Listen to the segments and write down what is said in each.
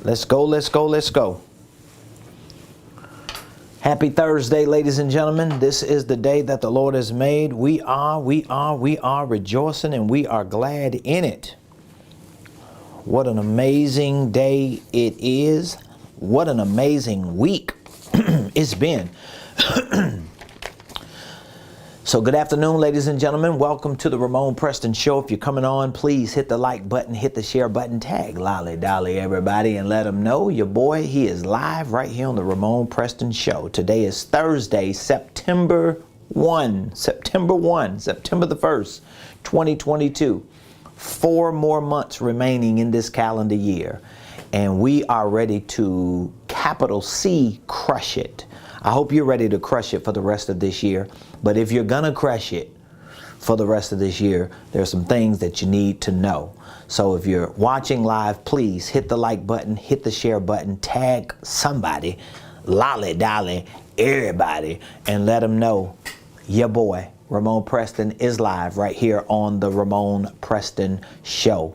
Let's go, let's go, let's go. Happy Thursday, ladies and gentlemen. This is the day that the Lord has made. We are rejoicing and we are glad in it. What an amazing day it is. What an amazing week it's been. So good afternoon, ladies and gentlemen. Welcome to the Ramonepreston Show. If you're coming on, please hit the like button, hit the share button, tag Lolly Dolly everybody, and let them know your boy, he is live right here on the Ramonepreston Show. Today is Thursday, September the 1st, 2022. 4 more months remaining in this calendar year, and we are ready to capital C crush it. I hope you're ready to crush it for the rest of this year. But if you're gonna crush it for the rest of this year, there's some things that you need to know. So if you're watching live, please hit the like button, hit the share button, tag somebody, Lolly Dolly, everybody, and let them know your boy, Ramonepreston, is live right here on the Ramonepreston Show.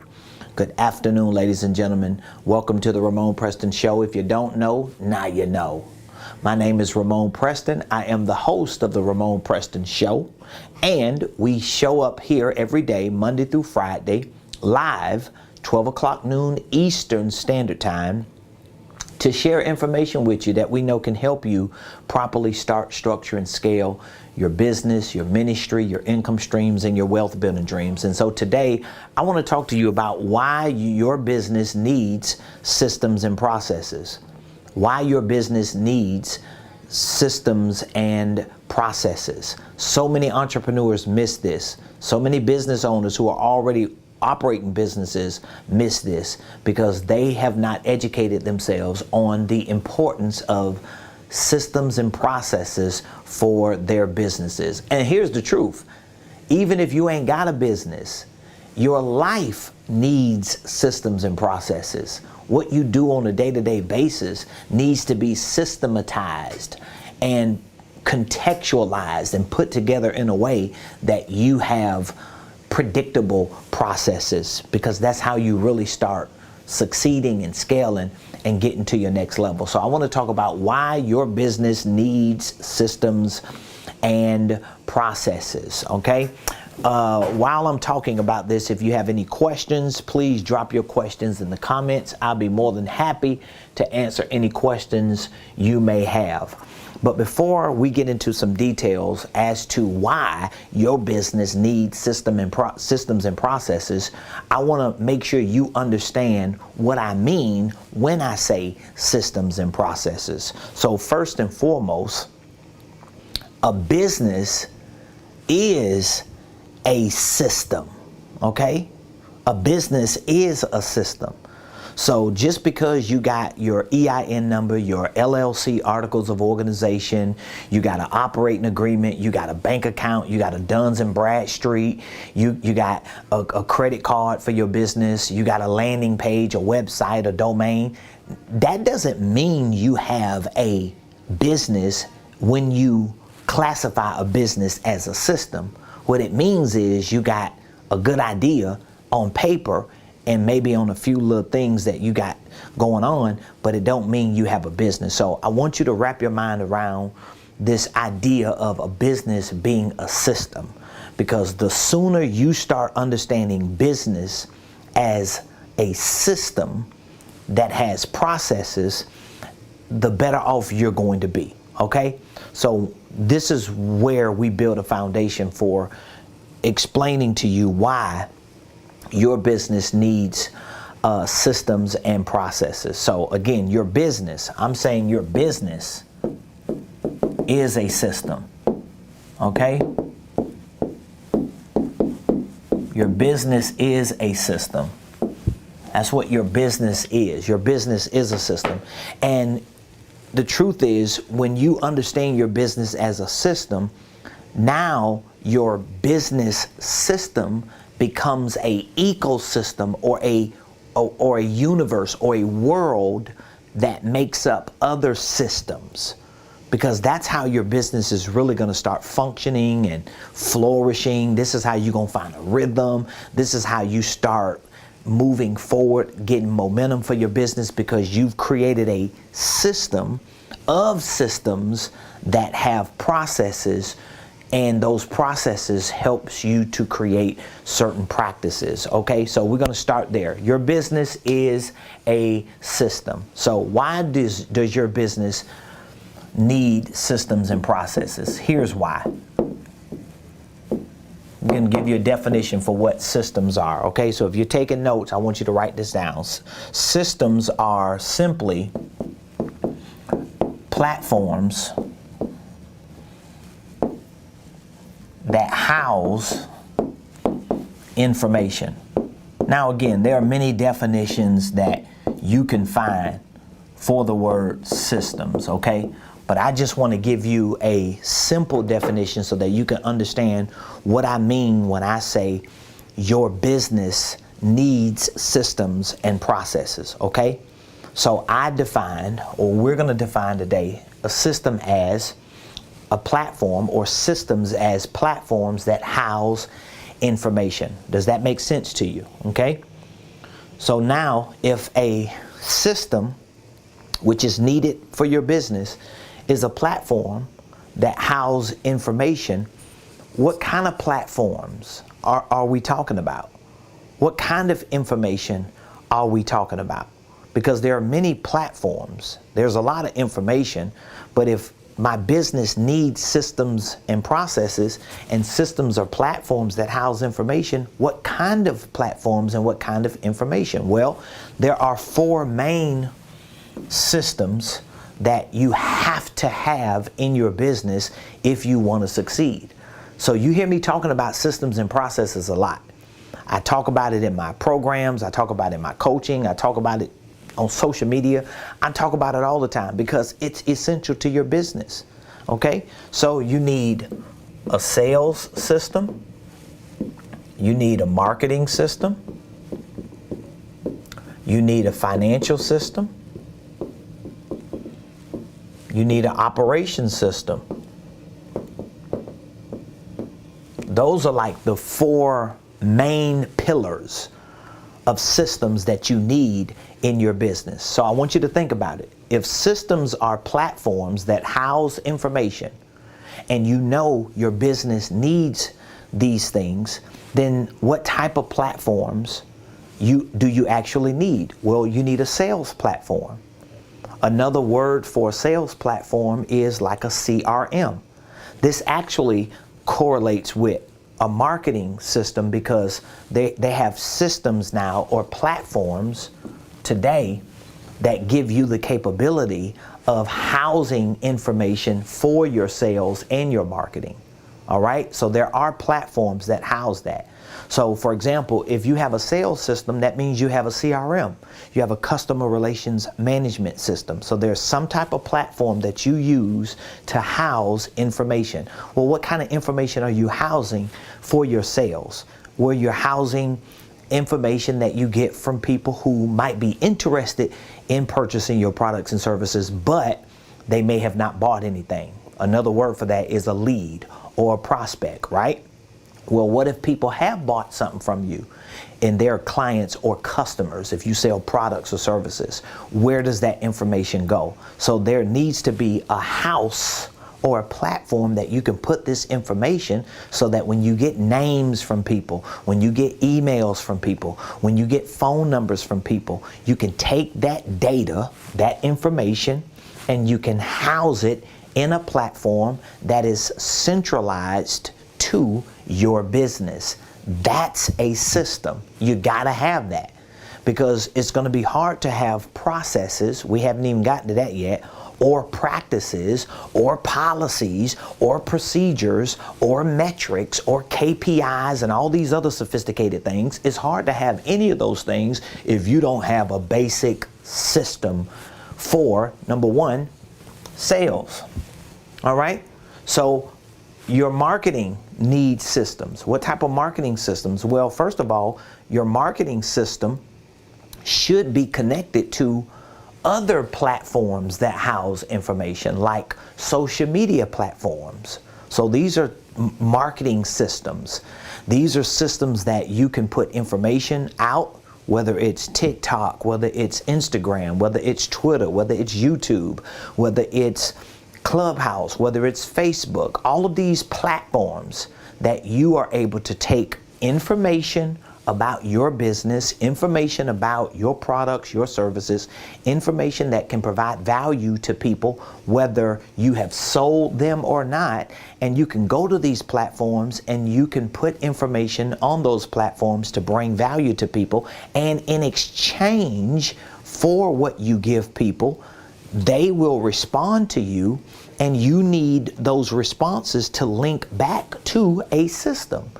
Good afternoon, ladies and gentlemen. Welcome to the Ramonepreston Show. If you don't know, now you know. My name is Ramonepreston. I am the host of the Ramonepreston Show, and we show up here every day, Monday through Friday, live, 12 o'clock noon Eastern Standard Time, to share information with you that we know can help you properly start, structure, and scale your business, your ministry, your income streams, and your wealth building dreams. And so today, I want to talk to you about why your business needs systems and processes. Why your business needs systems and processes. So many entrepreneurs miss this. So many business owners who are already operating businesses miss this because they have not educated themselves on the importance of systems and processes for their businesses. And here's the truth. Even if you ain't got a business, your life needs systems and processes. What you do on a day-to-day basis needs to be systematized and contextualized and put together in a way that you have predictable processes, because that's how you really start succeeding and scaling and getting to your next level. So I want to talk about why your business needs systems and processes, okay? While I'm talking about this, if you have any questions, please drop your questions in the comments. I'll be more than happy to answer any questions you may have. But before we get into some details as to why your business needs systems and processes, I want to make sure you understand what I mean when I say systems and processes. So first and foremost, a business is a system, okay? A business is a system. So just because you got your EIN number, your LLC articles of organization, you got an operating agreement, you got a bank account, you got a Duns and Bradstreet, you got a credit card for your business, you got a landing page, a website, a domain, that doesn't mean you have a business when you classify a business as a system. What it means is you got a good idea on paper and maybe on a few little things that you got going on, but it don't mean you have a business. So I want you to wrap your mind around this idea of a business being a system, because the sooner you start understanding business as a system that has processes, the better off you're going to be, okay? So this is where we build a foundation for explaining to you why your business needs systems and processes. So again, your business, I'm saying your business is a system, okay? Your business is a system. That's what your business is. Your business is a system. And the truth is, when you understand your business as a system, now your business system becomes a ecosystem or a universe or a world that makes up other systems, because that's how your business is really going to start functioning and flourishing. This is how you're going to find a rhythm. This is how you start moving forward, getting momentum for your business because you've created a system of systems that have processes, and those processes helps you to create certain practices. Okay, so we're going to start there. Your business is a system. So why does your business need systems and processes? Here's why. I'm going to give you a definition for what systems are. Okay, so if you're taking notes, I want you to write this down. Systems are simply platforms that house information. Now again, there are many definitions that you can find for the word systems, okay? But I just want to give you a simple definition so that you can understand what I mean when I say your business needs systems and processes, okay? So I defined, or we're going to define today, a system as a platform, or systems as platforms that house information. Does that make sense to you? Okay? So now, if a system which is needed for your business is a platform that house information, what kind of platforms are we talking about? What kind of information are we talking about? Because there are many platforms. There's a lot of information, but if my business needs systems and processes, and systems are platforms that house information, what kind of platforms and what kind of information? Well, there are 4 main systems that you have to have in your business if you want to succeed. So you hear me talking about systems and processes a lot. I talk about it in my programs, I talk about it in my coaching, I talk about it on social media. I talk about it all the time because it's essential to your business. Okay? So you need a sales system. You need a marketing system. You need a financial system. You need an operations system. Those are like the 4 main pillars of systems that you need in your business. So I want you to think about it. If systems are platforms that house information, and you know your business needs these things, then what type of platforms do you actually need? Well, you need a sales platform. Another word for a sales platform is like a CRM. This actually correlates with a marketing system because they have systems now, or platforms today, that give you the capability of housing information for your sales and your marketing. All right, so there are platforms that house that. So for example, if you have a sales system, that means you have a CRM. You have a customer relations management system. So there's some type of platform that you use to house information. Well, what kind of information are you housing for your sales? Where you're housing information that you get from people who might be interested in purchasing your products and services, but they may have not bought anything. Another word for that is a lead or a prospect, right? Well, what if people have bought something from you and they're clients or customers? If you sell products or services, where does that information go? So there needs to be a house or a platform that you can put this information so that when you get names from people, when you get emails from people, when you get phone numbers from people, you can take that data, that information, and you can house it in a platform that is centralized to your business. That's a system. You gotta have that, because it's gonna be hard to have processes, we haven't even gotten to that yet, or practices, or policies, or procedures, or metrics, or KPIs, and all these other sophisticated things. It's hard to have any of those things if you don't have a basic system for, number one, sales. All right? So your marketing needs systems. What type of marketing systems? Well, first of all, your marketing system should be connected to other platforms that house information, like social media platforms. So these are marketing systems. These are systems that you can put information out whether it's TikTok, whether it's Instagram, whether it's Twitter, whether it's YouTube, whether it's Clubhouse, whether it's Facebook, all of these platforms that you are able to take information about your business, information about your products, your services, information that can provide value to people, whether you have sold them or not. And you can go to these platforms and you can put information on those platforms to bring value to people. And in exchange for what you give people, they will respond to you, and you need those responses to link back to a system.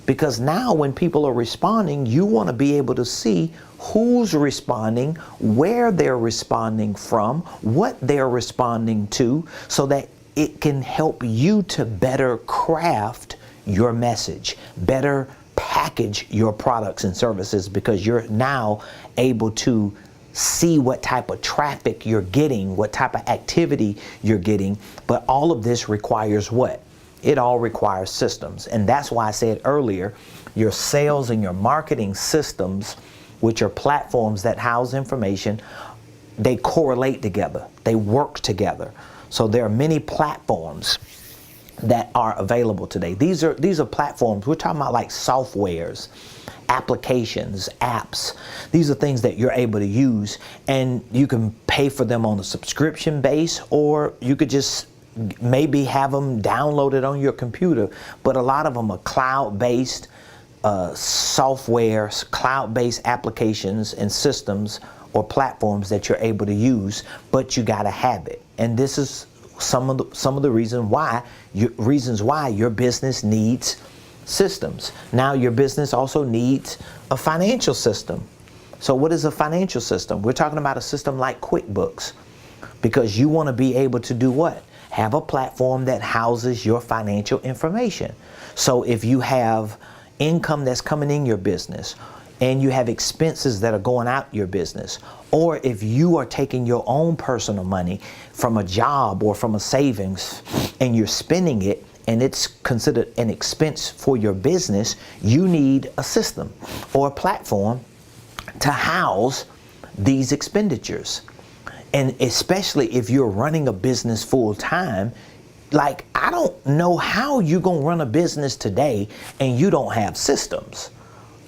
Because now when people are responding, you want to be able to see who's responding, where they're responding from, what they're responding to, so that it can help you to better craft your message, better package your products and services, because you're now able to see what type of traffic you're getting, what type of activity you're getting. But all of this requires what? It all requires systems. And that's why I said earlier, your sales and your marketing systems, which are platforms that house information, they correlate together. They work together. So there are many platforms that are available today. These are platforms, we're talking about like softwares, applications, apps. These are things that you're able to use, and you can pay for them on a subscription base, or you could just maybe have them downloaded on your computer. But a lot of them are cloud-based software, cloud-based applications and systems or platforms that you're able to use, but you got to have it. And this is some of the reasons why your business needs systems. Now your business also needs a financial system. So what is a financial system? We're talking about a system like QuickBooks, because you want to be able to do what? Have a platform that houses your financial information. So if you have income that's coming in your business, and you have expenses that are going out your business, or if you are taking your own personal money from a job or from a savings and you're spending it, and it's considered an expense for your business, you need a system or a platform to house these expenditures. And especially if you're running a business full time, like, I don't know how you're going to run a business today and you don't have systems.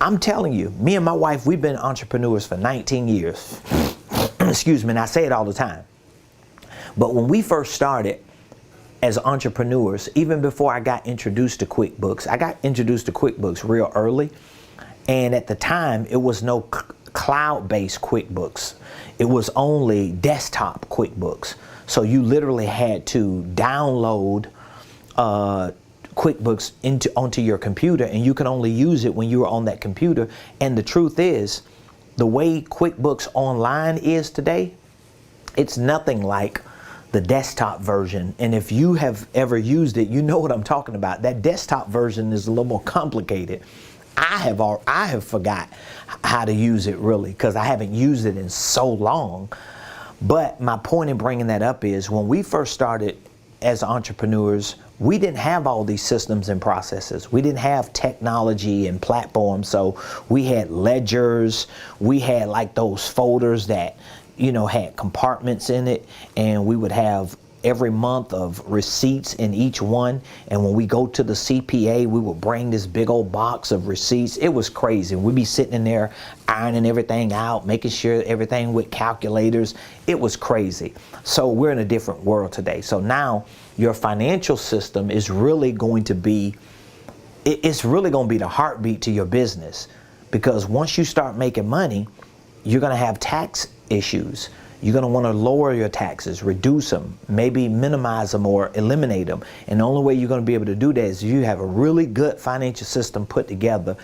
I'm telling you, me and my wife, we've been entrepreneurs for 19 years. Excuse me, and I say it all the time. But when we first started as entrepreneurs, even before I got introduced to QuickBooks, I got introduced to QuickBooks real early. And at the time, it was no cloud-based QuickBooks. It was only desktop QuickBooks. So you literally had to download QuickBooks onto your computer, and you can only use it when you were on that computer. And the truth is, the way QuickBooks Online is today, it's nothing like the desktop version. And if you have ever used it, you know what I'm talking about. That desktop version is a little more complicated. I have forgot how to use it, really, because I haven't used it in so long. But my point in bringing that up is, when we first started as entrepreneurs, we didn't have all these systems and processes. We didn't have technology and platforms. So we had ledgers. We had like those folders that, you know, had compartments in it, and we would have every month of receipts in each one. And when we go to the CPA, we would bring this big old box of receipts. It was crazy. We'd be sitting in there ironing everything out, making sure everything with calculators. It was crazy. So we're in a different world today. So now your financial system is really going to be, it's really going to be the heartbeat to your business. Because once you start making money, you're going to have tax issues. You're going to want to lower your taxes, reduce them, maybe minimize them or eliminate them. And the only way you're going to be able to do that is you have a really good financial system put together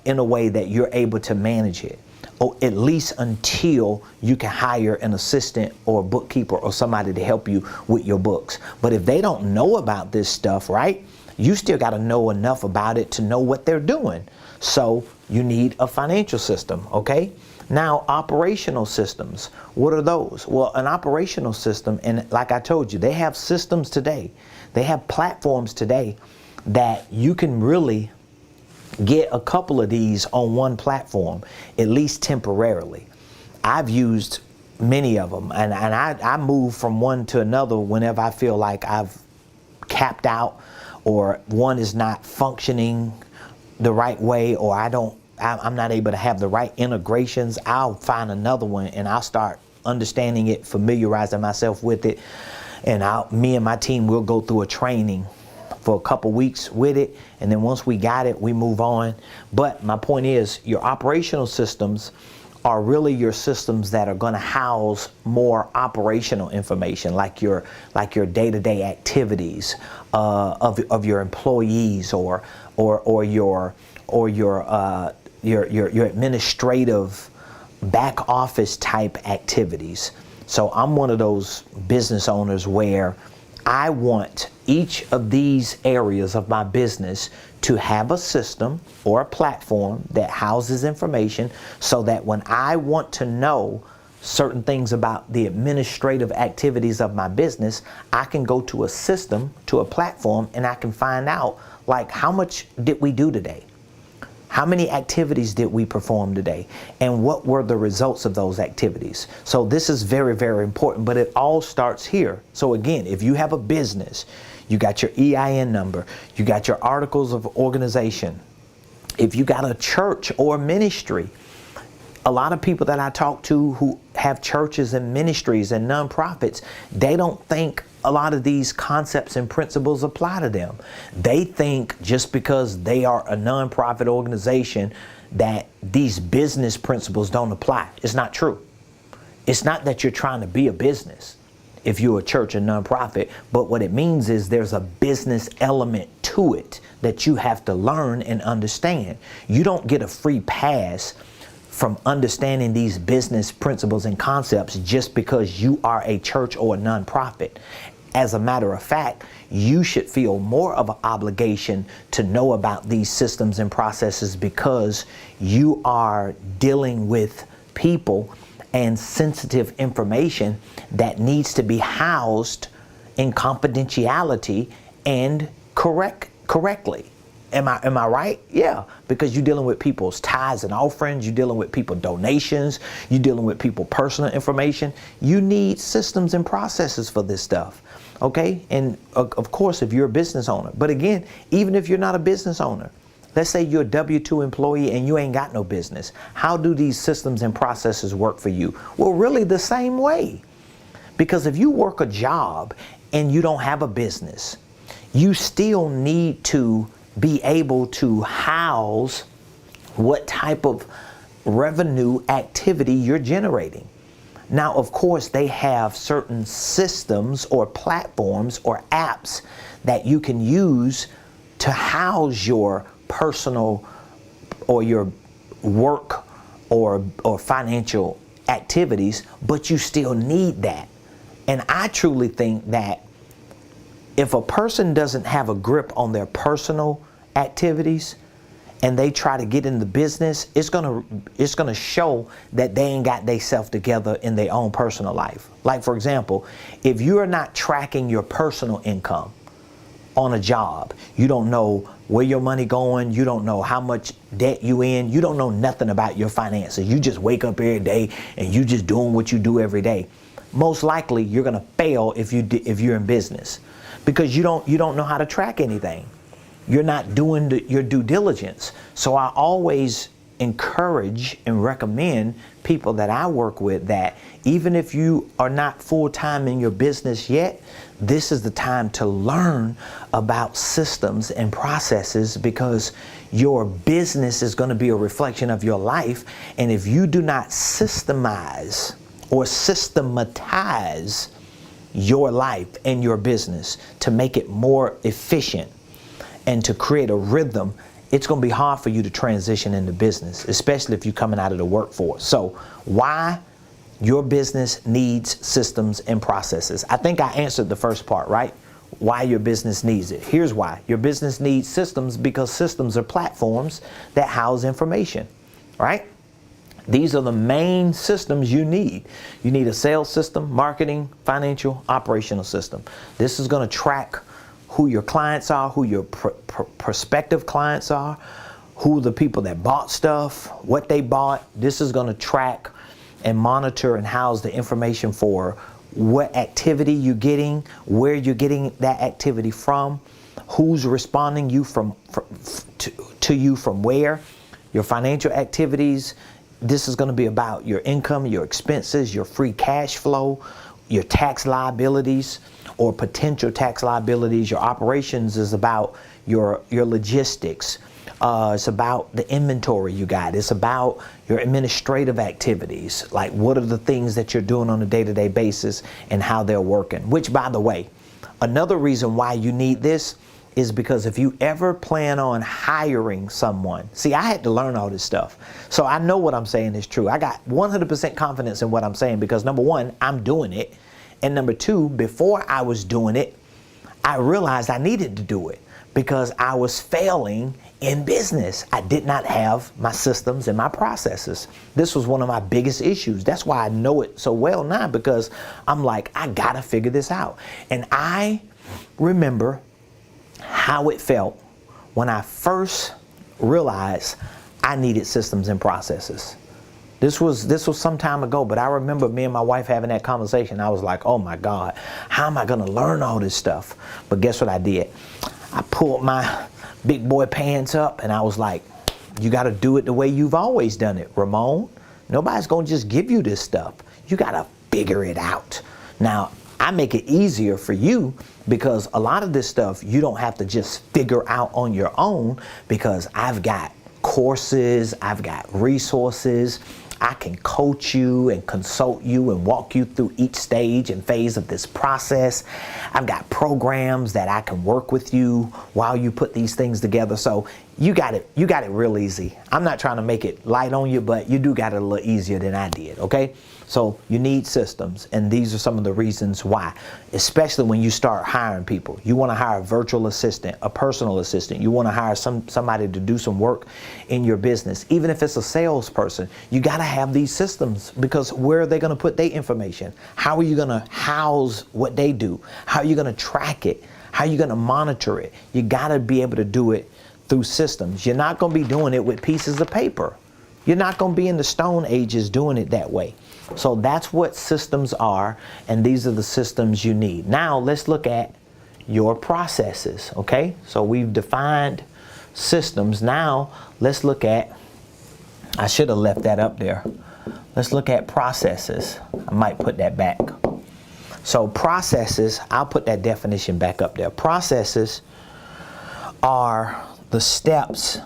in a way that you're able to manage it, or at least until you can hire an assistant or a bookkeeper or somebody to help you with your books. But if they don't know about this stuff, right, you still got to know enough about it to know what they're doing. So you need a financial system, okay? Now, operational systems, what are those? Well, an operational system, and like I told you, they have systems today. They have platforms today that you can really get a couple of these on one platform, at least temporarily. I've used many of them, and I move from one to another whenever I feel like I've capped out, or one is not functioning the right way, or I'm not able to have the right integrations. I'll find another one and I'll start understanding it, familiarizing myself with it, and me and my team will go through a training for a couple weeks with it, and then once we got it, we move on. But my point is, your operational systems are really your systems that are going to house more operational information, like your day-to-day activities of your employees, or your administrative back office type activities. So I'm one of those business owners where I want each of these areas of my business to have a system or a platform that houses information, so that when I want to know certain things about the administrative activities of my business, I can go to a system, to a platform, and I can find out, like, how much did we do today? How many activities did we perform today? And what were the results of those activities? So this is very, very important, but it all starts here. So again, if you have a business, you got your EIN number, you got your articles of organization. If you got a church or a ministry, a lot of people that I talk to who have churches and ministries and nonprofits, they don't think a lot of these concepts and principles apply to them. They think just because they are a nonprofit organization that these business principles don't apply. It's not true. It's not that you're trying to be a business if you're a church and nonprofit, but what it means is there's a business element to it that you have to learn and understand. You don't get a free pass from understanding these business principles and concepts just because you are a church or a nonprofit. As a matter of fact, you should feel more of an obligation to know about these systems and processes, because you are dealing with people and sensitive information that needs to be housed in confidentiality and correctly. Am I right? Yeah, because you're dealing with people's tithes and offerings, you're dealing with people donations, you're dealing with people personal information. You need systems and processes for this stuff. Okay? And of course, if you're a business owner, but again, even if you're not a business owner, let's say you're a W-2 employee and you ain't got no business. How do these systems and processes work for you? Well, really the same way. Because if you work a job and you don't have a business, you still need to be able to house what type of revenue activity you're generating. Now, of course, they have certain systems or platforms or apps that you can use to house your personal or your work or financial activities, but you still need that. And I truly think that if a person doesn't have a grip on their personal activities and they try to get in the business, it's gonna show that they ain't got themselves together in their own personal life. Like, for example, if you are not tracking your personal income on a job, you don't know where your money going, you don't know how much debt you in, you don't know nothing about your finances. You just wake up every day and you just doing what you do every day. Most likely you're gonna fail if you're in business, because you don't know how to track anything. You're not doing your due diligence. So I always encourage and recommend people that I work with that even if you are not full-time in your business yet, this is the time to learn about systems and processes, because your business is going to be a reflection of your life. And if you do not systemize or systematize your life and your business to make it more efficient and to create a rhythm, it's going to be hard for you to transition into business, especially if you're coming out of the workforce. So why your business needs systems and processes? I think I answered the first part, right? Why your business needs it. Here's why. Your business needs systems because systems are platforms that house information, right? These are the main systems you need. You need a sales system, marketing, financial, operational system. This is going to track who your clients are, who your prospective clients are, who the people that bought stuff, what they bought. This is going to track and monitor and house the information for what activity you're getting, where you're getting that activity from, who's responding to you from where, your financial activities. This is going to be about your income, your expenses, your free cash flow, your tax liabilities or potential tax liabilities. Your operations is about your logistics. It's about the inventory you got. It's about your administrative activities, like what are the things that you're doing on a day-to-day basis and how they're working. Which, by the way, another reason why you need this is because if you ever plan on hiring someone, see, I had to learn all this stuff. So I know what I'm saying is true. I got 100% confidence in what I'm saying because number one, I'm doing it. And number two, before I was doing it, I realized I needed to do it because I was failing in business. I did not have my systems and my processes. This was one of my biggest issues. That's why I know it so well now, because I'm like, I gotta figure this out. And I remember how it felt when I first realized I needed systems and processes. This was some time ago, but I remember me and my wife having that conversation. I was like, oh my God, how am I gonna learn all this stuff? But guess what I did? I pulled my big boy pants up and I was like, you gotta do it the way you've always done it, Ramon. Nobody's gonna just give you this stuff. You gotta figure it out. Now, I make it easier for you because a lot of this stuff you don't have to just figure out on your own, because I've got courses, I've got resources. I can coach you and consult you and walk you through each stage and phase of this process. I've got programs that I can work with you while you put these things together. So you got it real easy. I'm not trying to make it light on you, but you do got it a little easier than I did, okay? So you need systems, and these are some of the reasons why, especially when you start hiring people. You want to hire a virtual assistant, a personal assistant. You want to hire somebody to do some work in your business. Even if it's a salesperson, you got to have these systems, because where are they going to put their information? How are you going to house what they do? How are you going to track it? How are you going to monitor it? You got to be able to do it through systems. You're not going to be doing it with pieces of paper. You're not going to be in the Stone Ages doing it that way. So that's what systems are, and these are the systems you need. Now let's look at your processes, okay? So we've defined systems. Now let's look at, I should have left that up there. Let's look at processes. I might put that back. So processes, I'll put that definition back up there. Processes are the steps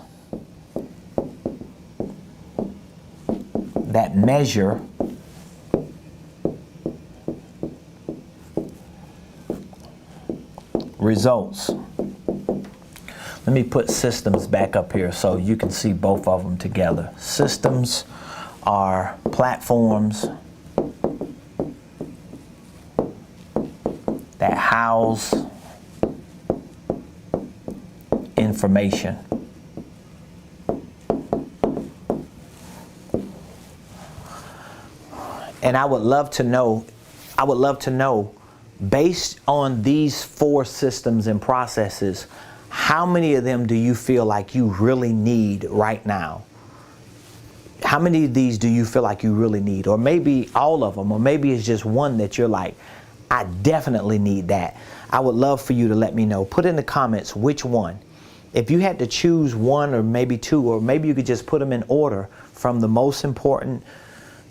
that measure results. Let me put systems back up here so you can see both of them together. Systems are platforms that house information. And I would love to know, based on these 4 systems and processes, how many of them do you feel like you really need right now? How many of these do you feel like you really need? Or maybe all of them, or maybe it's just one that you're like, I definitely need that. I would love for you to let me know. Put in the comments which one. If you had to choose one or maybe 2, or maybe you could just put them in order from the most important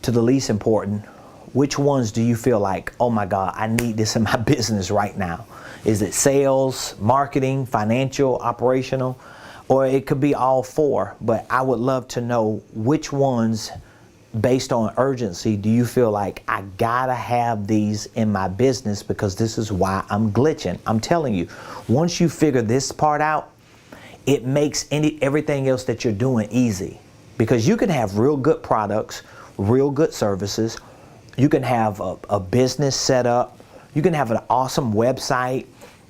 to the least important, which ones do you feel like, oh my God, I need this in my business right now? Is it sales, marketing, financial, operational? Or it could be all 4, but I would love to know which ones, based on urgency, do you feel like I gotta have these in my business because this is why I'm glitching. I'm telling you, once you figure this part out, it makes everything else that you're doing easy, because you can have real good products, real good services. You can have a business set up. You can have an awesome website.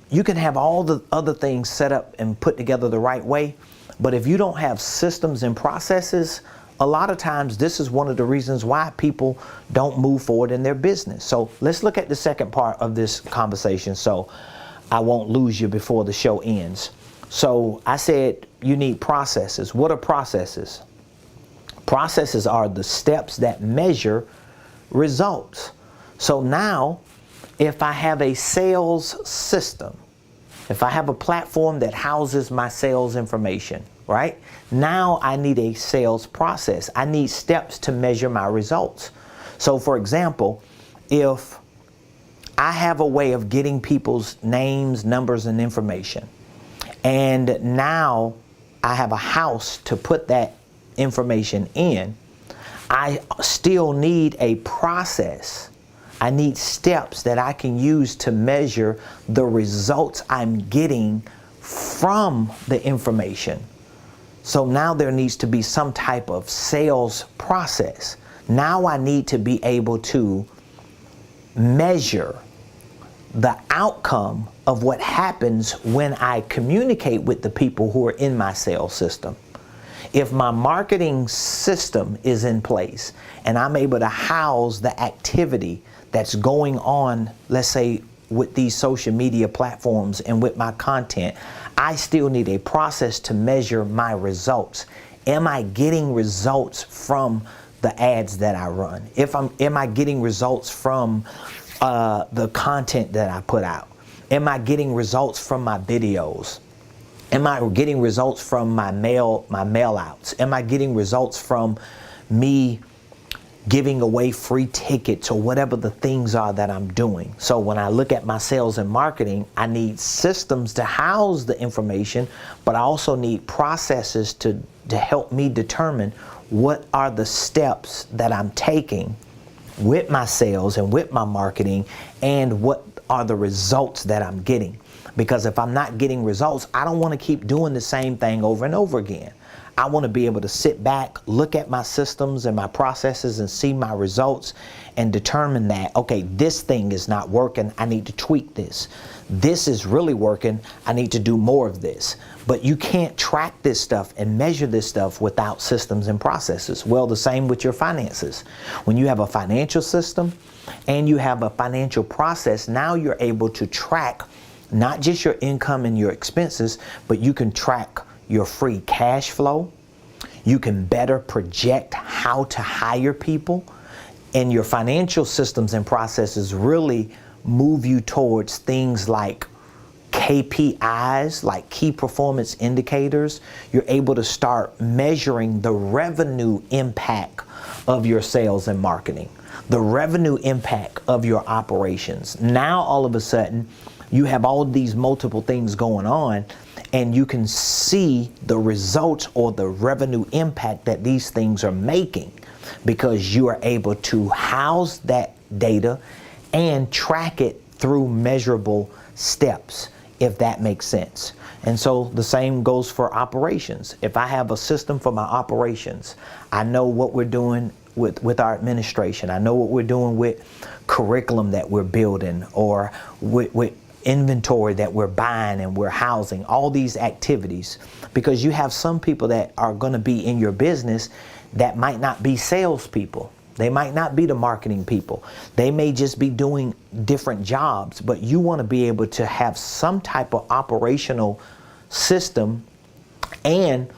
You can have all the other things set up and put together the right way. But if you don't have systems and processes, a lot of times this is one of the reasons why people don't move forward in their business. So let's look at the second part of this conversation so I won't lose you before the show ends. So I said you need processes. What are processes? Processes are the steps that measure results. So now, if I have a sales system, if I have a platform that houses my sales information, right? Now I need a sales process. I need steps to measure my results. So for example, if I have a way of getting people's names, numbers, and information, and now I have a house to put that information in, I still need a process. I need steps that I can use to measure the results I'm getting from the information. So now there needs to be some type of sales process. Now I need to be able to measure the outcome of what happens when I communicate with the people who are in my sales system. If my marketing system is in place and I'm able to house the activity that's going on, let's say with these social media platforms and with my content, I still need a process to measure my results. Am I getting results from the ads that I run? Am I getting results from the content that I put out? Am I getting results from my videos? Am I getting results from my mail outs? Am I getting results from me giving away free tickets or whatever the things are that I'm doing? So when I look at my sales and marketing, I need systems to house the information, but I also need processes to help me determine what are the steps that I'm taking with my sales and with my marketing, and what are the results that I'm getting. Because if I'm not getting results, I don't want to keep doing the same thing over and over again. I want to be able to sit back, look at my systems and my processes and see my results and determine that, okay, this thing is not working, I need to tweak this. This is really working, I need to do more of this. But you can't track this stuff and measure this stuff without systems and processes. Well, the same with your finances. When you have a financial system and you have a financial process, now you're able to track not just your income and your expenses, but you can track your free cash flow. You can better project how to hire people, and your financial systems and processes really move you towards things like KPIs, like key performance indicators. You're able to start measuring the revenue impact of your sales and marketing, the revenue impact of your operations. Now all of a sudden you have all these multiple things going on, and you can see the results or the revenue impact that these things are making, because you are able to house that data and track it through measurable steps, if that makes sense. And so the same goes for operations. If I have a system for my operations, I know what we're doing with our administration. I know what we're doing with curriculum that we're building, or with inventory that we're buying and we're housing, all these activities. Because you have some people that are going to be in your business that might not be salespeople. They might not be the marketing people. They may just be doing different jobs, but you want to be able to have some type of operational system and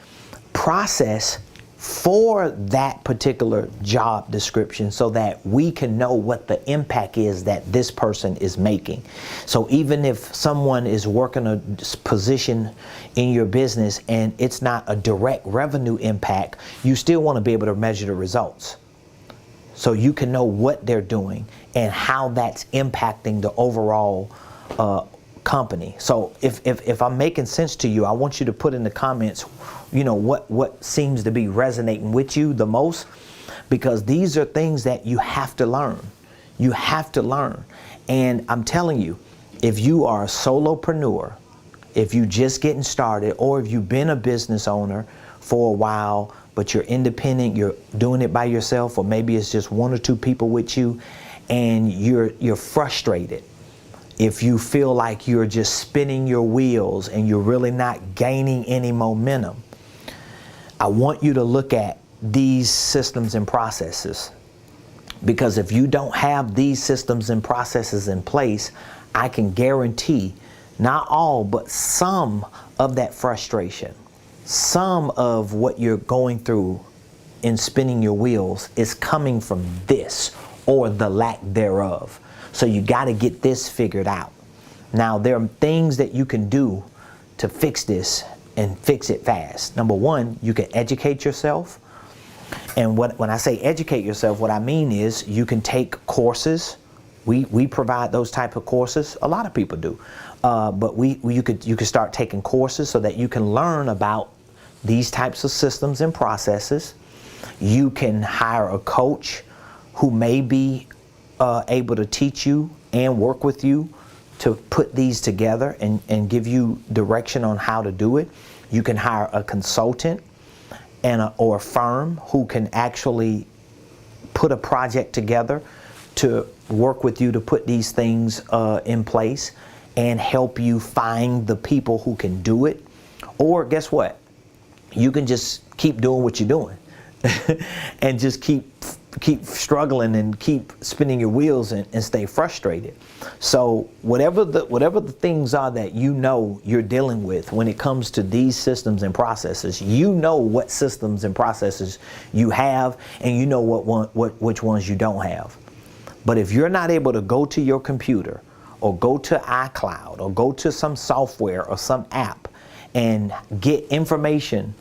process for that particular job description, so that we can know what the impact is that this person is making. So even if someone is working a position in your business and it's not a direct revenue impact, you still want to be able to measure the results, so you can know what they're doing and how that's impacting the overall company. So if I'm making sense to you, I want you to put in the comments, you know, what seems to be resonating with you the most, because these are things that you have to learn. You have to learn. And I'm telling you, if you are a solopreneur, if you're just getting started, or if you've been a business owner for a while, but you're independent, you're doing it by yourself, or maybe it's just one or two people with you, and you're frustrated. If you feel like you're just spinning your wheels and you're really not gaining any momentum, I want you to look at these systems and processes. Because if you don't have these systems and processes in place, I can guarantee not all, but some of that frustration, some of what you're going through in spinning your wheels is coming from this or the lack thereof. So you got to get this figured out. Now, there are things that you can do to fix this and fix it fast. Number one, you can educate yourself. And when I say educate yourself, what I mean is you can take courses. We provide those type of courses. A lot of people do. But you could start taking courses so that you can learn about these types of systems and processes. You can hire a coach who may be able to teach you and work with you to put these together and give you direction on how to do it. You can hire a consultant or a firm who can actually put a project together to work with you to put these things in place and help you find the people who can do it. Or guess what? You can just keep doing what you're doing and just keep struggling and keep spinning your wheels and stay frustrated. So whatever the things are that you know you're dealing with when it comes to these systems and processes, you know what systems and processes you have, and you know which ones you don't have. But if you're not able to go to your computer or go to iCloud or go to some software or some app and get information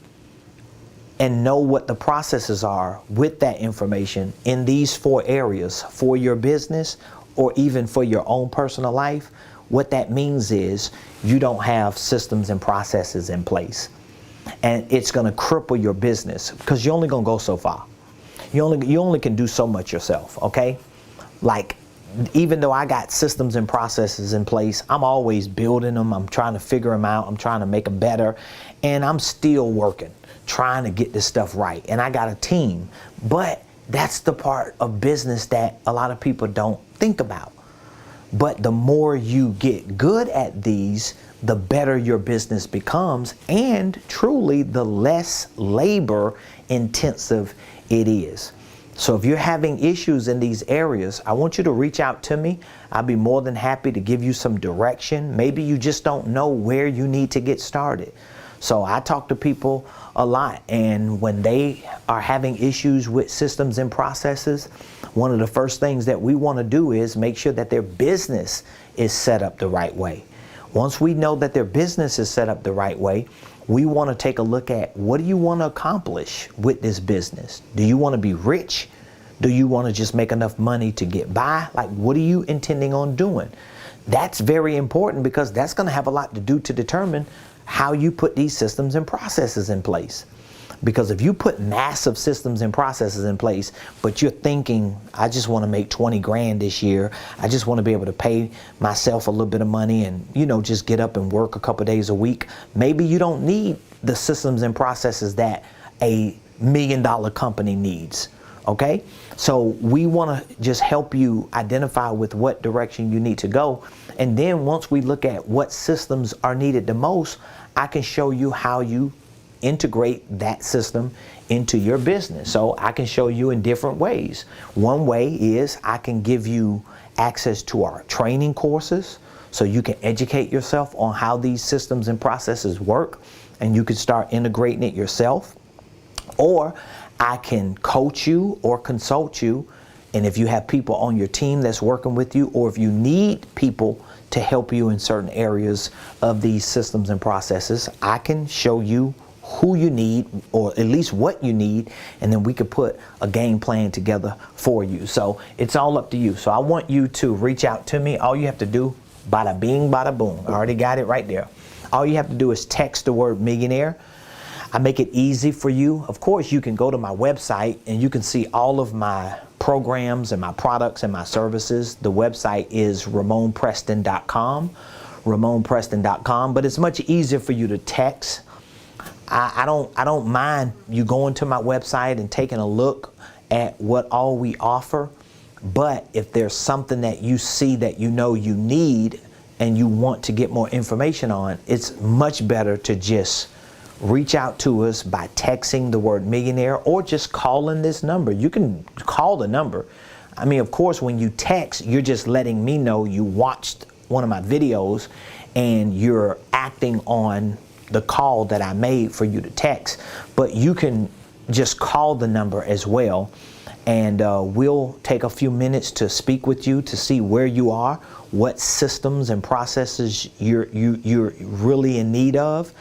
and know what the processes are with that information in these 4 areas for your business or even for your own personal life, what that means is you don't have systems and processes in place. And it's going to cripple your business because you're only going to go so far. You only can do so much yourself, okay? Like, even though I got systems and processes in place, I'm always building them. I'm trying to figure them out. I'm trying to make them better. And I'm still working, trying to get this stuff right. And I got a team. But that's the part of business that a lot of people don't think about. But the more you get good at these, the better your business becomes. And truly, the less labor intensive it is. So if you're having issues in these areas, I want you to reach out to me. I'll be more than happy to give you some direction. Maybe you just don't know where you need to get started. So I talk to people a lot, and when they are having issues with systems and processes, one of the first things that we want to do is make sure that their business is set up the right way. Once we know that their business is set up the right way, we want to take a look at what do you want to accomplish with this business? Do you want to be rich? Do you want to just make enough money to get by? Like, what are you intending on doing? That's very important because that's going to have a lot to do to determine how you put these systems and processes in place. Because if you put massive systems and processes in place, but you're thinking, I just want to make 20 grand this year. I just want to be able to pay myself a little bit of money and, just get up and work a couple days a week. Maybe you don't need the systems and processes that a $1 million company needs. Okay? So we want to just help you identify with what direction you need to go. And then once we look at what systems are needed the most, I can show you how you integrate that system into your business. So I can show you in different ways. One way is I can give you access to our training courses so you can educate yourself on how these systems and processes work, and you can start integrating it yourself. Or I can coach you or consult you, and if you have people on your team that's working with you, or if you need people to help you in certain areas of these systems and processes, I can show you who you need, or at least what you need, and then we could put a game plan together for you. So it's all up to you. So I want you to reach out to me. All you have to do, bada bing, bada boom. I already got it right there. All you have to do is text the word millionaire. I make it easy for you. Of course, you can go to my website and you can see all of my programs and my products and my services. The website is Ramonepreston.com, Ramonepreston.com, but it's much easier for you to text. I don't mind you going to my website and taking a look at what all we offer. But if there's something that you see that you know you need and you want to get more information on, it's much better to just reach out to us by texting the word millionaire or just calling this number. You can call the number. I mean, of course, when you text, you're just letting me know you watched one of my videos and you're acting on the call that I made for you to text, but you can just call the number as well, and we'll take a few minutes to speak with you to see where you are, what systems and processes you're really in need of,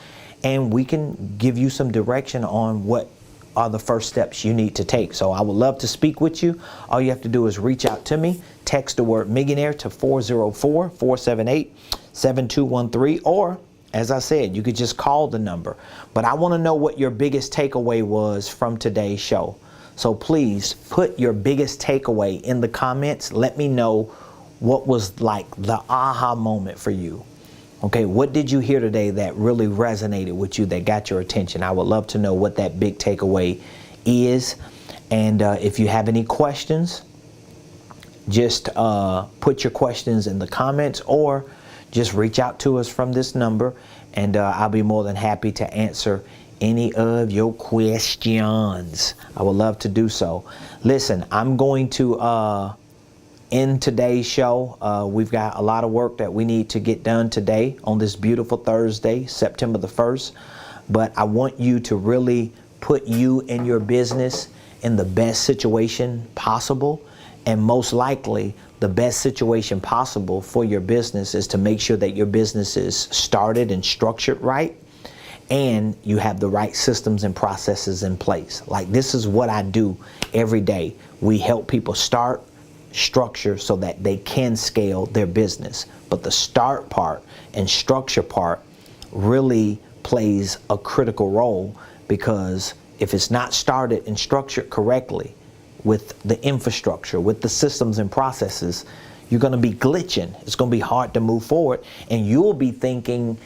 and we can give you some direction on what are the first steps you need to take. So I would love to speak with you. All you have to do is reach out to me, text the word millionaire to 404-478-7213, or as I said, you could just call the number. But I want to know what your biggest takeaway was from today's show. So please put your biggest takeaway in the comments. Let me know what was like the aha moment for you. Okay, what did you hear today that really resonated with you, that got your attention? I would love to know what that big takeaway is. And if you have any questions, just put your questions in the comments, or just reach out to us from this number, and I'll be more than happy to answer any of your questions. I would love to do so. Listen, I'm going to in today's show. We've got a lot of work that we need to get done today on this beautiful Thursday, September the 1st. But I want you to really put you and your business in the best situation possible. And most likely, the best situation possible for your business is to make sure that your business is started and structured right, and you have the right systems and processes in place. Like, this is what I do every day. We help people start, structure, so that they can scale their business. But the start part and structure part really plays a critical role, because if it's not started and structured correctly with the infrastructure, with the systems and processes, you're going to be glitching. It's going to be hard to move forward, and you'll be thinking,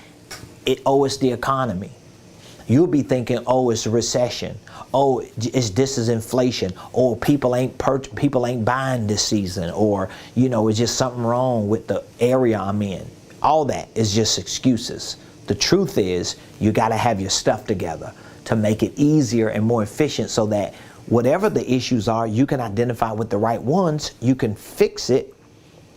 it's the economy. You'll be thinking, oh, it's a recession. Oh, this is inflation. Or people ain't buying this season. Or, it's just something wrong with the area I'm in. All that is just excuses. The truth is, you got to have your stuff together to make it easier and more efficient, so that whatever the issues are, you can identify with the right ones. You can fix it,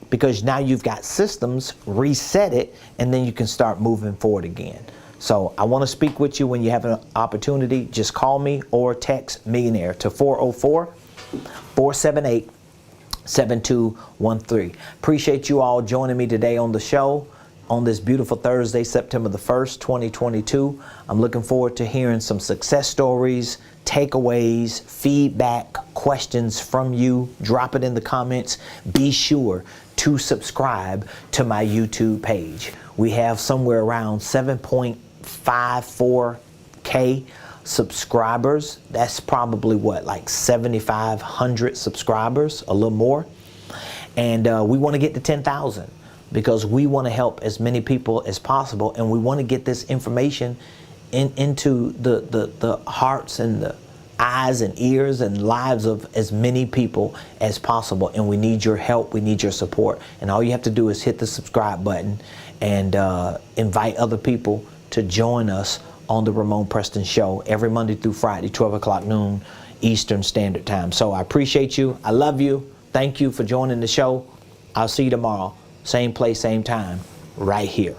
because now you've got systems, reset it, and then you can start moving forward again. So I want to speak with you when you have an opportunity. Just call me or text Millionaire to 404-478-7213. Appreciate you all joining me today on the show on this beautiful Thursday, September the 1st, 2022. I'm looking forward to hearing some success stories, takeaways, feedback, questions from you. Drop it in the comments. Be sure to subscribe to my YouTube page. We have somewhere around 7.54K subscribers. That's probably like 7,500 subscribers, a little more. And we want to get to 10,000, because we want to help as many people as possible, and we want to get this information into the hearts and the eyes and ears and lives of as many people as possible. And we need your help. We need your support. And all you have to do is hit the subscribe button and invite other people to join us on the Ramonepreston Show every Monday through Friday, 12 o'clock noon Eastern Standard Time. So I appreciate you. I love you. Thank you for joining the show. I'll see you tomorrow. Same place, same time, right here.